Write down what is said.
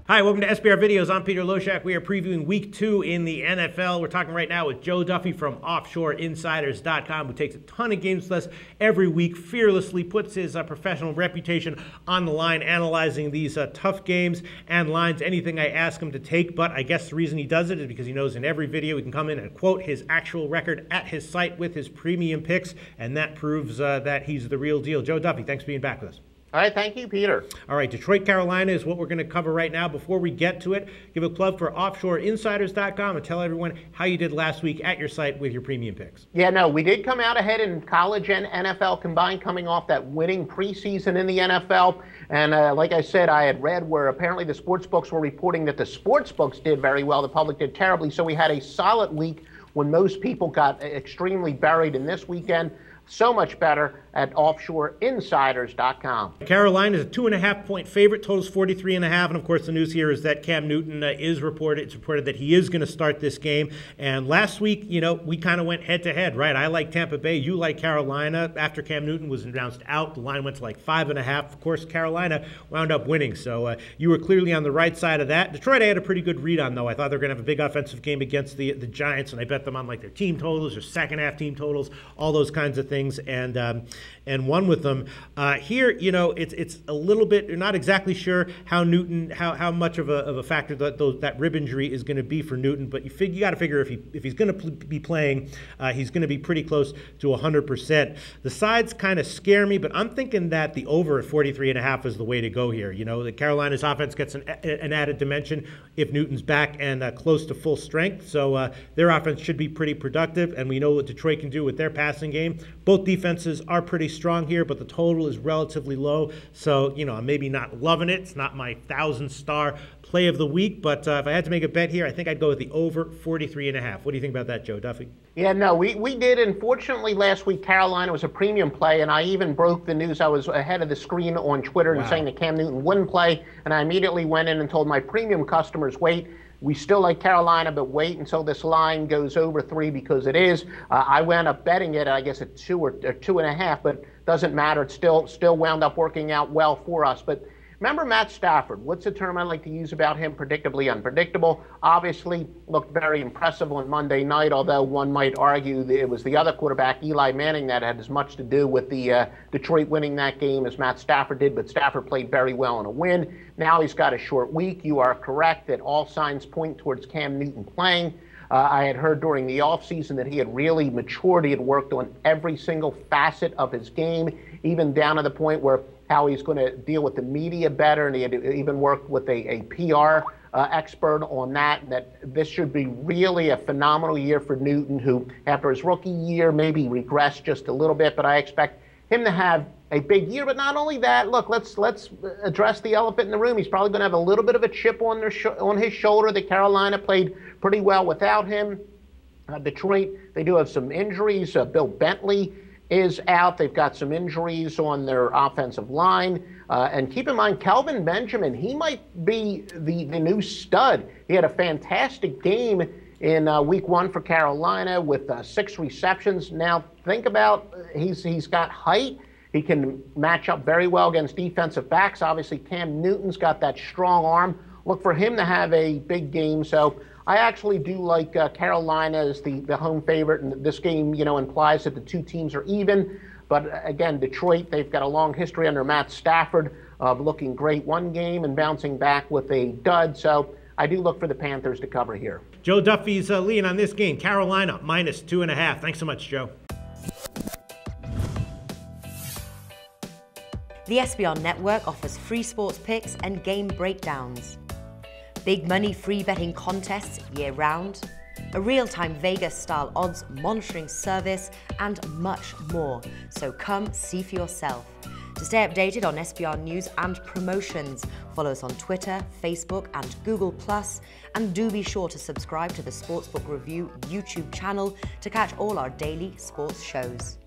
Hi, welcome to SBR Videos. I'm Peter Loshak. We are previewing Week 2 in the NFL. We're talking right now with Joe Duffy from OffshoreInsiders.com, who takes a ton of games with us every week, fearlessly puts his professional reputation on the line, analyzing these tough games and lines, anything I ask him to take. But I guess the reason he does it is because he knows in every video he can come in and quote his actual record at his site with his premium picks, and that proves that he's the real deal. Joe Duffy, thanks for being back with us. All right, thank you, Peter. All right, Detroit, Carolina is what we're going to cover right now. Before we get to it, give a plug for OffshoreInsiders.com and tell everyone how you did last week at your site with your premium picks. Yeah, no, we did come out ahead in college and NFL combined, coming off that winning preseason in the NFL. And like I said, I had read where apparently the sports books were reporting that the sports books did very well, the public did terribly. So we had a solid week when most people got extremely buried. In this weekend, so much better at OffshoreInsiders.com. Carolina is a 2.5-point favorite, totals 43.5, and of course the news here is that Cam Newton is reported. It's reported that he is going to start this game. And last week, you know, we kind of went head-to-head, right? I like Tampa Bay, you like Carolina. After Cam Newton was announced out, the line went to like 5.5. Of course, Carolina wound up winning, so you were clearly on the right side of that. Detroit, I had a pretty good read on, though. I thought they were going to have a big offensive game against the Giants, and I bet them on like their team totals or second-half team totals, all those kinds of things. And won with them. Here, you know, it's a little bit, you're not exactly sure how Newton, how much of a factor that rib injury is going to be for Newton, but you got to figure if he's going to be playing, he's going to be pretty close to 100%. The sides kind of scare me, but I'm thinking that the over at 43.5 is the way to go here. You know, the Carolina's offense gets an added dimension if Newton's back and close to full strength, so their offense should be pretty productive, and we know what Detroit can do with their passing game. Both defenses are pretty strong here, but the total is relatively low. So, you know, I'm maybe not loving it. It's not my 1,000-star play of the week, but if I had to make a bet here, I think I'd go with the over 43.5. What do you think about that, Joe Duffy? Yeah, no, we did. Unfortunately, last week, Carolina was a premium play, and I even broke the news. I was ahead of the screen on Twitter and saying that Cam Newton wouldn't play, and I immediately went in and told my premium customers, wait, we still like Carolina, but wait until this line goes over 3 because it is. I wound up betting it, I guess, at 2 or 2.5, but doesn't matter. It still wound up working out well for us. But remember Matt Stafford. What's the term I like to use about him? Predictably unpredictable. Obviously looked very impressive on Monday night, although one might argue that it was the other quarterback, Eli Manning, that had as much to do with the Detroit winning that game as Matt Stafford did, but Stafford played very well in a win. Now he's got a short week. You are correct that all signs point towards Cam Newton playing. I had heard during the offseason that he had really matured. He had worked on every single facet of his game, even down to the point where how he's going to deal with the media better, and he had even worked with a PR expert on that this should be really a phenomenal year for Newton, who after his rookie year maybe regressed just a little bit, but I expect him to have a big year. But not only that, look, let's address the elephant in the room. He's probably going to have a little bit of a chip on his shoulder. The Carolina played pretty well without him. Detroit, they do have some injuries. Bill Bentley is out. They've got some injuries on their offensive line. And keep in mind, Kelvin Benjamin, he might be the new stud. He had a fantastic game in week 1 for Carolina with 6 receptions. Now, think about, he's got height. He can match up very well against defensive backs. Obviously, Cam Newton's got that strong arm. Look for him to have a big game. So I actually do like Carolina as the home favorite, and this game, you know, implies that the two teams are even. But again, Detroit, they've got a long history under Matt Stafford of looking great one game and bouncing back with a dud. So I do look for the Panthers to cover here. Joe Duffy's leading on this game. Carolina minus 2.5. Thanks so much, Joe. The SBR Network offers free sports picks and game breakdowns, big money free betting contests year-round, a real-time Vegas-style odds monitoring service, and much more. So come see for yourself. To stay updated on SBR news and promotions, follow us on Twitter, Facebook, and Google+, and do be sure to subscribe to the Sportsbook Review YouTube channel to catch all our daily sports shows.